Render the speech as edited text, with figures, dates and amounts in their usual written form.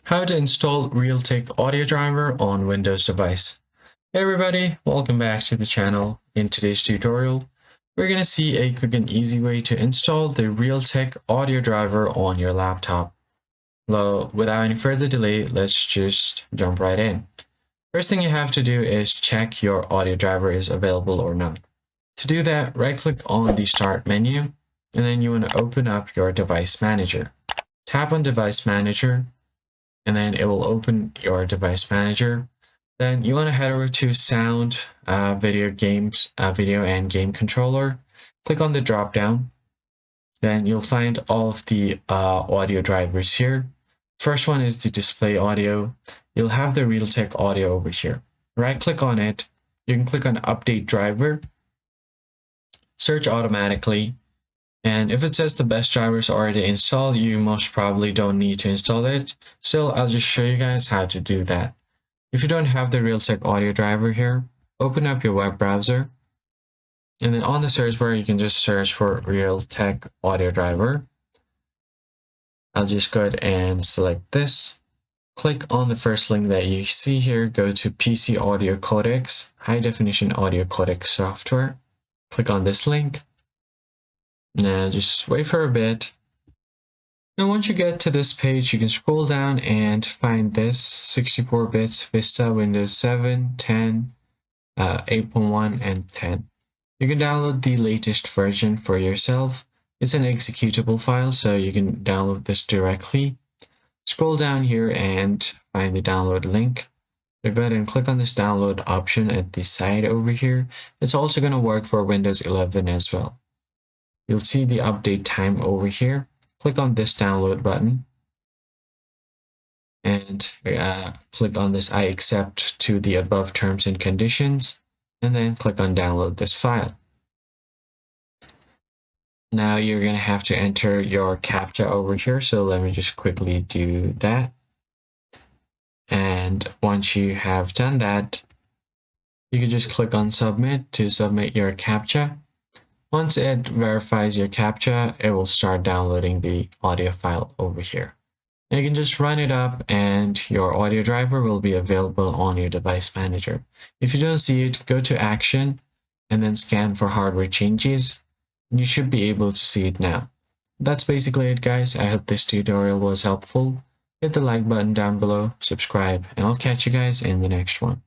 How to install Realtek audio driver on Windows device. Hey everybody, welcome back to the channel. In today's tutorial, we're going to see a quick and easy way to install the Realtek audio driver on your laptop. Well, without any further delay, let's just jump right in. First thing you have to do is check your audio driver is available or not. To do that, right click on the Start menu, and then you want to open up your device manager. Tap on Device Manager, and then it will open your device manager. Then you want to head over to Sound, Video and Game Controller. Click on the drop down. Then you'll find all of the audio drivers here. First one is the display audio. You'll have the Realtek audio over here. Right click on it. You can click on Update Driver. Search automatically. And if it says the best driver is already installed, you most probably don't need to install it. So I'll just show you guys how to do that. If you don't have the Realtek audio driver here, open up your web browser. And then on the search bar, you can just search for Realtek audio driver. I'll just go ahead and select this. Click on the first link that you see here. Go to PC Audio Codecs, High Definition Audio Codec Software. Click on this link. Now just wait for a bit. Now once you get to this page, you can scroll down and find this 64 bits Vista, Windows 7, 10, 8.1, and 10. You can download the latest version for yourself. It's an executable file, so you can download this directly. Scroll down here and find the download link. So go ahead and click on this download option at the side over here. It's also going to work for Windows 11 as well. You'll see the update time over here. Click on this download button and click on this I accept to the above terms and conditions, and then click on download this file. Now you're going to have to enter your CAPTCHA over here, so let me just quickly do that. And once you have done that, you can just click on submit to submit your CAPTCHA. Once it verifies your CAPTCHA, it will start downloading the audio file over here. And you can just run it up and your audio driver will be available on your device manager. If you don't see it, go to Action and then scan for hardware changes. And you should be able to see it now. That's basically it, guys. I hope this tutorial was helpful. Hit the like button down below, subscribe, and I'll catch you guys in the next one.